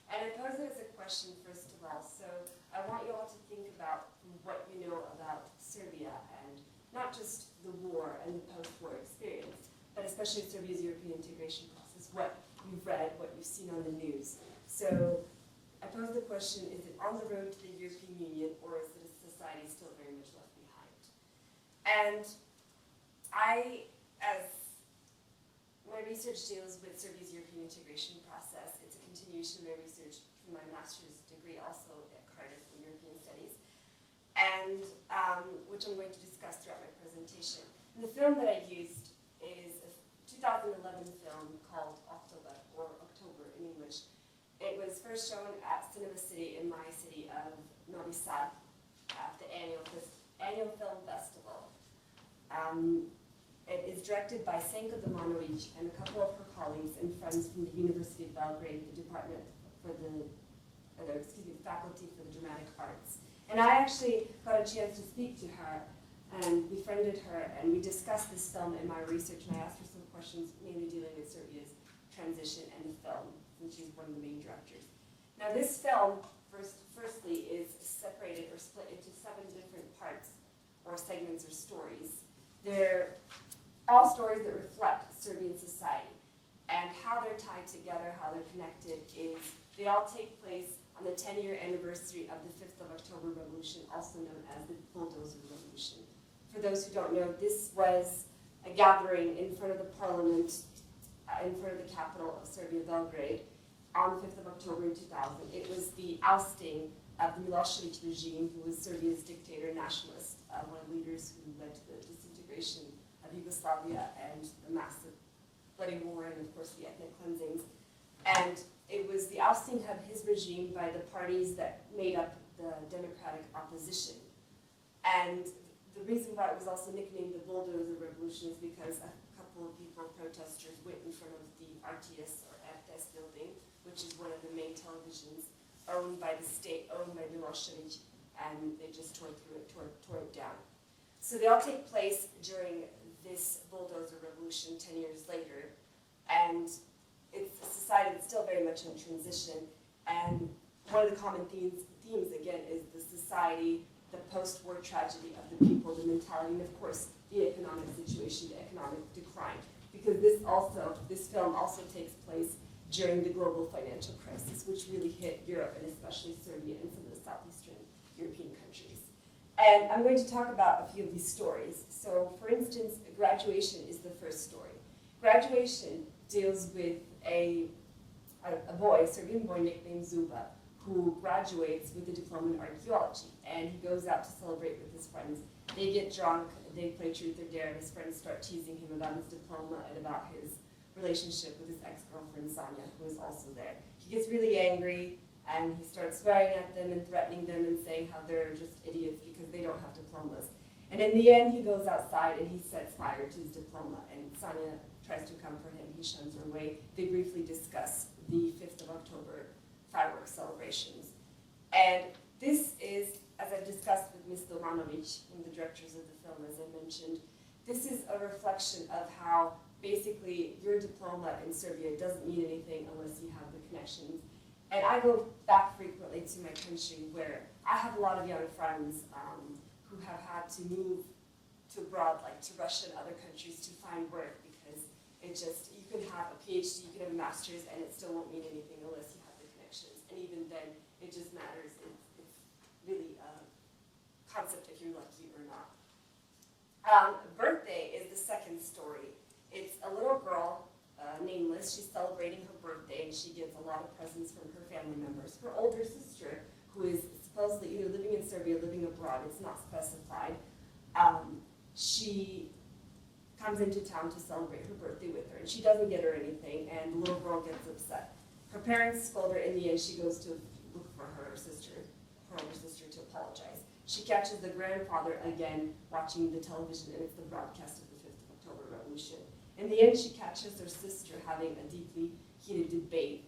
And I pose it as a question, first of all. So I want you all to think about what you know about Serbia, and not just the war and the post-war experience, but especially Serbia's European integration process, what you've read, what you've seen on the news. So I pose the question, is it on the road to the European Union, or is it a society still very much left behind? And as my research deals with Serbia's European integration process, it's a continuation of my research from my master's degree also at Cardiff in European Studies, and which I'm going to discuss throughout my presentation. And the film that I used is a 2011 film called October, or October in English. It was first shown at Cinema City in my city of Novi Sad at the annual film festival. It is directed by Sanja and a couple of her colleagues and friends from the University of Belgrade, the department for the faculty for the dramatic arts. And I actually got a chance to speak to her and befriended her, and we discussed this film in my research, and I asked her some questions mainly dealing with Serbia's transition and the film, since she's one of the main directors. Now this film, firstly, is separated or split into 7 different parts or segments or stories. They're all stories that reflect Serbian society, and how they're tied together, how they're connected is they all take place on the 10-year anniversary of the 5th of October Revolution, also known as the Bulldozer Revolution. For those who don't know, this was a gathering in front of the parliament, in front of the capital of Serbia, Belgrade, on the 5th of October in 2000. It was the ousting of the Milosevic regime, who was Serbia's dictator nationalist, one of the leaders who led to the disintegration of Yugoslavia and the massive bloody war and, of course, the ethnic cleansings. And it was the ousting of his regime by the parties that made up the democratic opposition. And the reason why it was also nicknamed the Bulldozer Revolution is because a couple of people, protesters, went in front of the RTS or FTS building, which is one of the main televisions owned by the state, owned by Milosevic, and they just tore it down. So they all take place during this bulldozer revolution 10 years later, and it's a society that's still very much in transition. And one of the common themes again is the society, the post-war tragedy of the people, the mentality, and of course the economic situation, the economic decline. Because this film also takes place during the global financial crisis, which really hit Europe and especially Serbia and some of the southeastern European countries. And I'm going to talk about a few of these stories. So, for instance, Graduation is the first story. Graduation deals with a boy, a Serbian boy nicknamed Zuba, who graduates with a diploma in archaeology. And he goes out to celebrate with his friends. They get drunk, they play truth or dare, and his friends start teasing him about his diploma and about his relationship with his ex-girlfriend Sanja, who is also there. He gets really angry, and he starts swearing at them and threatening them and saying how they're just idiots because they don't have diplomas. And in the end, he goes outside and he sets fire to his diploma, and Sanja tries to comfort him. He shuns her away. They briefly discuss the 5th of October fireworks celebrations. And this is, as I've discussed with Ms. Domanovic, one of the directors of the film, as I mentioned, this is a reflection of how basically your diploma in Serbia doesn't mean anything unless you have the connections. And I go back frequently to my country where I have a lot of young friends who have had to move to abroad, like to Russia and other countries to find work, because it just, you can have a PhD, you can have a master's, and it still won't mean anything unless you have the connections. And even then, it just matters. It's really a concept if you're lucky or not. Birthday is the second story. It's a little girl, nameless. She's celebrating her birthday, and she gets a lot of presents from her family members. Her older sister, who is supposedly either living in Serbia or living abroad, it's not specified, she comes into town to celebrate her birthday with her, and she doesn't get her anything, and the little girl gets upset. Her parents scold her. In the end, she goes to look for her older sister, to apologize. She catches the grandfather again watching the television, and it's the broadcast of the 5th of October Revolution. In the end, she catches her sister having a deeply heated debate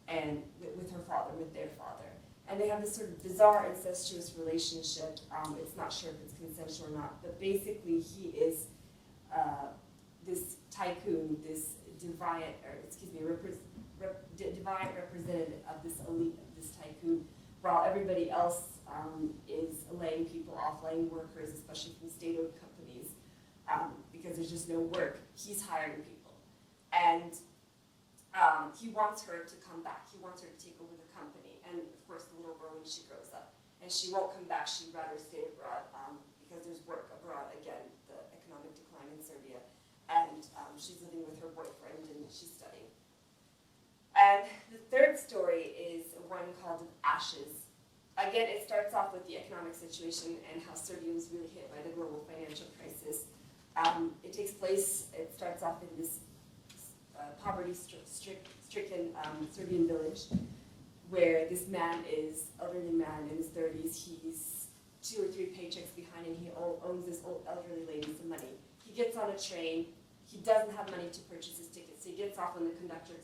and with her father, with their father. And they have this sort of bizarre incestuous relationship. It's not sure if it's consensual or not, but basically he is this tycoon, this defiant representative of this elite, of this tycoon, while everybody else is laying people off, laying workers, especially from state-owned companies, because there's just no work. He's hiring people. And he wants her to come back. He wants her to take over the company. And of course, the little girl when she grows up. And she won't come back. She'd rather stay abroad because there's work abroad. Again, the economic decline in Serbia. And she's living with her boyfriend and she's studying. And the third story is one called Ashes. Again, it starts off with the economic situation and how Serbia was really hit by the global financial crisis. It takes place, it starts off in this poverty-stricken Serbian village where this man is, elderly man in his 30s, he's 2 or 3 paychecks behind and he owns this old elderly lady some money. He gets on a train, he doesn't have money to purchase his tickets, so he gets off when the conductor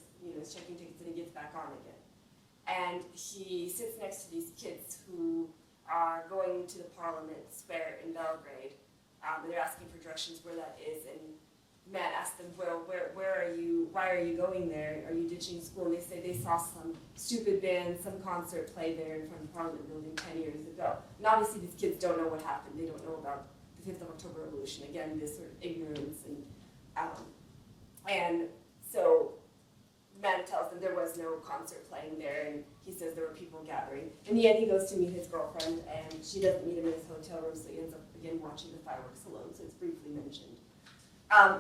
is checking tickets and he gets back on again. And he sits next to these kids who are going to the Parliament Square in Belgrade. And they're asking for directions where that is, and Matt asks them, well, where are you, why are you going there? Are you ditching school? And they say they saw some stupid band, some concert play there in front of the Parliament building 10 years ago. And obviously these kids don't know what happened. They don't know about the 5th of October Revolution. Again, this sort of ignorance. And so Matt tells them there was no concert playing there, and he says there were people gathering. In the end, he goes to meet his girlfriend, and she doesn't meet him in his hotel room, so he ends up, again, watching the fireworks alone, so it's briefly mentioned.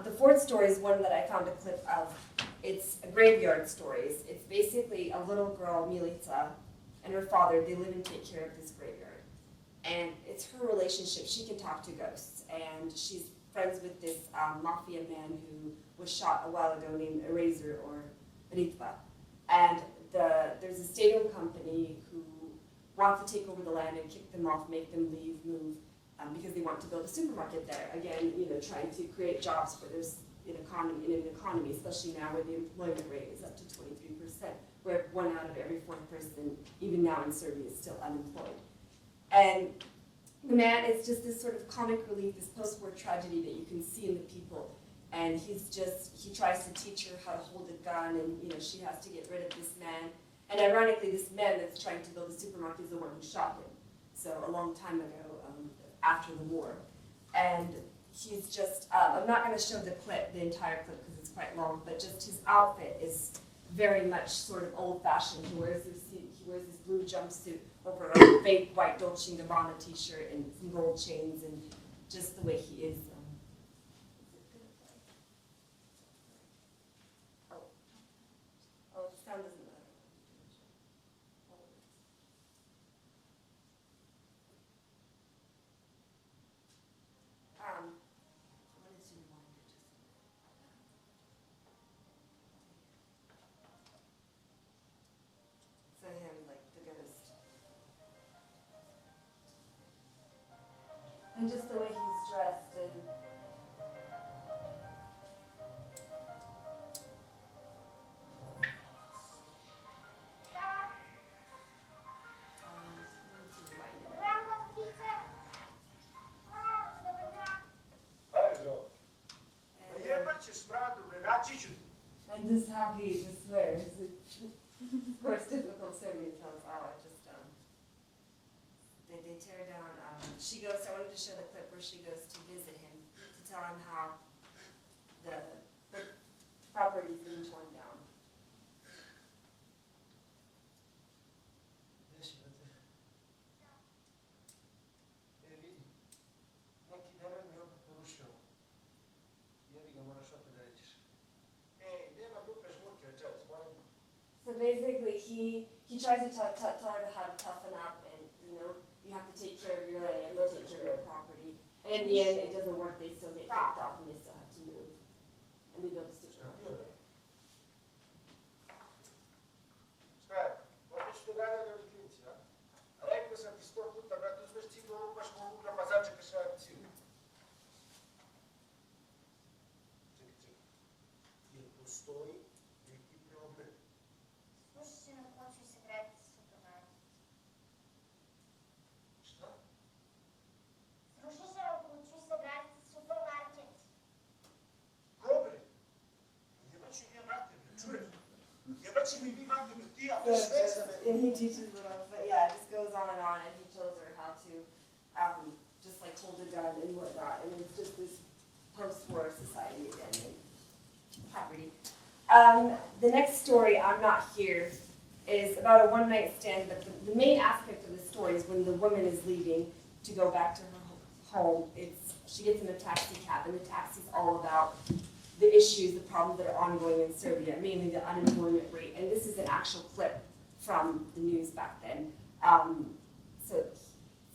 The fourth story is one that I found a clip of. It's a graveyard stories. It's basically a little girl, Milica, and her father, they live and take care of this graveyard. And it's her relationship. She can talk to ghosts, and she's friends with this mafia man who was shot a while ago named Eraser, or Ritva. And there's a state-owned company who wants to take over the land and kick them off, make them leave, move, because they want to build a supermarket there. Again, trying to create jobs for this in an economy, especially now where the employment rate is up to 23%, where 1 out of every 4th person, even now in Serbia, is still unemployed. And the man is just this sort of comic relief, this post-war tragedy that you can see in the people. And he tries to teach her how to hold a gun, and she has to get rid of this man. And ironically, this man that's trying to build a supermarket is the one who shot him. So a long time ago, after the war. And he's just, I'm not going to show the entire clip because it's quite long, but just his outfit is very much sort of old-fashioned. He wears this blue jumpsuit over a fake white Dolce & Gabbana t-shirt and some gold chains, and just the way he is. The sound doesn't matter. What is your mind? So him, like the ghost. And just the way he's dressed and and this is how he just swears. Of course, typical Serbian tells, they tear down, she goes, I wanted to show the clip where she goes to visit him, to tell him how the property's being torn down. So basically, he tries to tell her how to toughen up, and you have to take care of your land, they'll take care of your property. And in the end, it doesn't work. They still get kicked off, and they still have to move. And they build a supermarket. And he teaches little, but yeah, it just goes on, and he shows her how to just like hold a gun and whatnot, and it's just this post-war society again, and poverty. The next story, I'm Not Here, is about a one-night stand, but the main aspect of the story is when the woman is leaving to go back to her home. She gets in a taxi cab, and the taxi's all about the issues, the problems that are ongoing in Serbia, mainly the unemployment rate. And this is an actual clip from the news back then. So it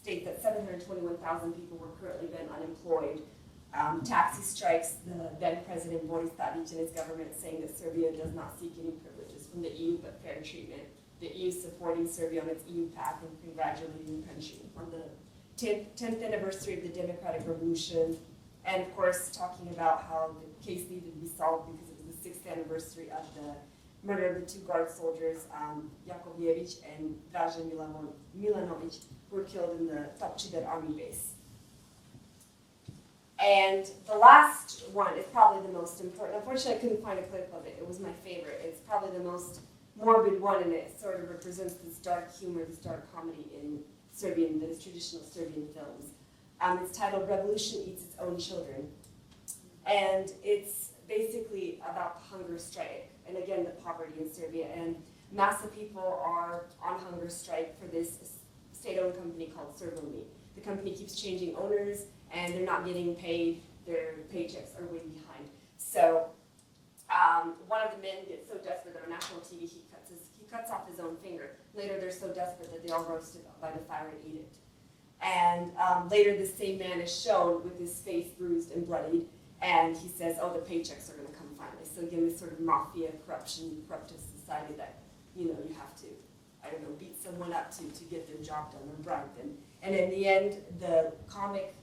states that 721,000 people were currently been unemployed. Taxi strikes, the then President Boris Tadic and his government saying that Serbia does not seek any privileges from the EU but fair treatment. The EU supporting Serbia on its EU path and congratulating the country on the 10th anniversary of the Democratic Revolution, and of course talking about how the case needed to be solved because it was the 6th anniversary of the murder of the two guard soldiers, Jakovljević and Dražen Milanović, who were killed in the Topčider army base. And the last one is probably the most important. Unfortunately, I couldn't find a clip of it. It was my favorite. It's probably the most morbid one, and it sort of represents this dark humor, this dark comedy in Serbian, those traditional Serbian films. It's titled Revolution Eats Its Own Children. And it's basically about the hunger strike, and again, the poverty in Serbia. And massive people are on hunger strike for this state-owned company called Servomi. The company keeps changing owners, and they're not getting paid. Their paychecks are way behind. So one of the men gets so desperate that on national TV he cuts off his own finger. Later they're so desperate that they all roast it by the fire and eat it. And later this same man is shown with his face bruised and bloodied, and he says, oh, the paychecks are going to come finally. So again, this sort of mafia, corruption, corruptive society that, you have to, I don't know, beat someone up to get their job done or bribe them. And in the end, the comic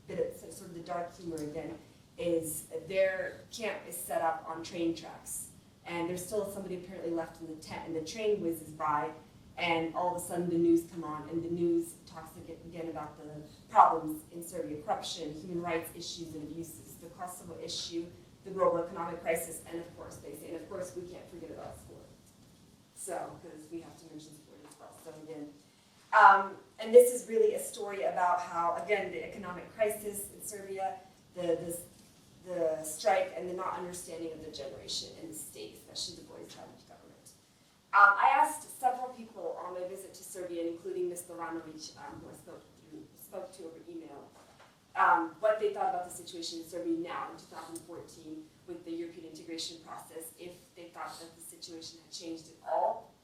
bit of sort of the dark humor again is their camp is set up on train tracks. And there's still somebody apparently left in the tent, and the train whizzes by, and all of a sudden the news come on, and the news talks again about the problems in Serbia, corruption, human rights issues and abuses, the Kosovo issue, the global economic crisis, and of course, they say, and of course we can't forget about sport. So, because we have to mention sport as well. So again, and this is really a story about how, again, the economic crisis in Serbia, the strike, and the not understanding of the generation and the state, especially the Boris Tadic government. I asked several people on my visit to Serbia, including Ms. Milanović, who I spoke to over email, what they thought about the situation in Serbia now in 2014 with the European integration process, if they thought that the situation had changed at all.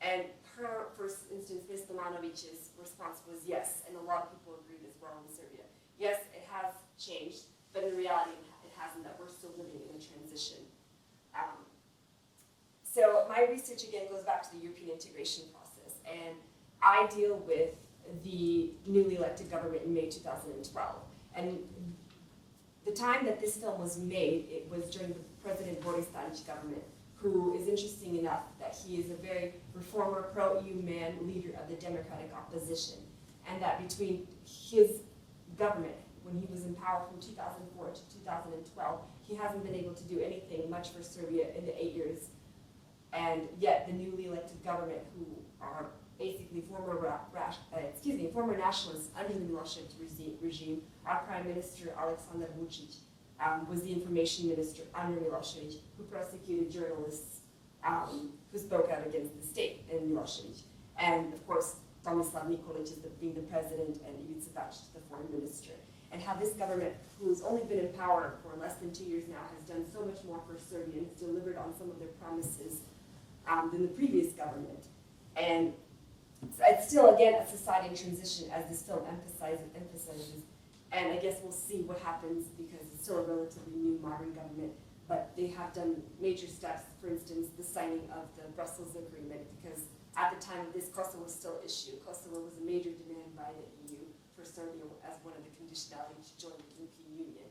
And her, for instance, Ms. Milanović's response was yes, and a lot of people agreed as well in Serbia. Yes, it has changed, but in reality it hasn't, that we're still living in a transition. So my research again goes back to the European integration process, and I deal with the newly elected government in May 2012. And the time that this film was made, it was during the President Boris Tadic government, who is interesting enough that he is a very reformer, pro-EU man, leader of the democratic opposition, and that between his government, when he was in power from 2004 to 2012, he hasn't been able to do anything much for Serbia in the 8 years. And yet the newly elected government, who are basically former nationalists under the Milosevic regime, our Prime Minister Aleksandar Vučić was the information minister under Milosevic, who prosecuted journalists who spoke out against the state in Milosevic. And of course, Tomislav Nikolic is being the president, and Ivica Dačić, the foreign minister. And how this government, who's only been in power for less than 2 years now, has done so much more for Serbia and has delivered on some of their promises than the previous government. And it's still, again, a society in transition, as this film emphasizes. And I guess we'll see what happens, because it's still a relatively new, modern government. But they have done major steps, for instance, the signing of the Brussels Agreement, because at the time of this, Kosovo was still issued. Kosovo was a major demand by the EU for Serbia as one of the conditionalities to join the European Union.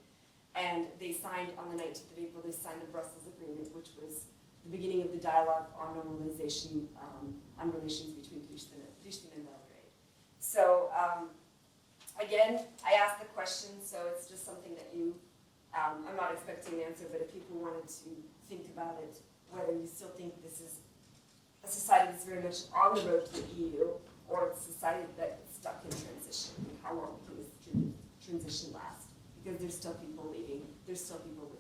And they signed, on the 19th of April, they signed the Brussels Agreement, which was the beginning of the dialogue on normalization, on relations between Pristina and Belgrade. So, again, I asked the question, so it's just something that you, I'm not expecting an answer, but if people wanted to think about it, whether you still think this is a society that's very much on the road to the EU, or it's a society that's stuck in transition? And how long can this transition last? Because there's still people leaving, there's still people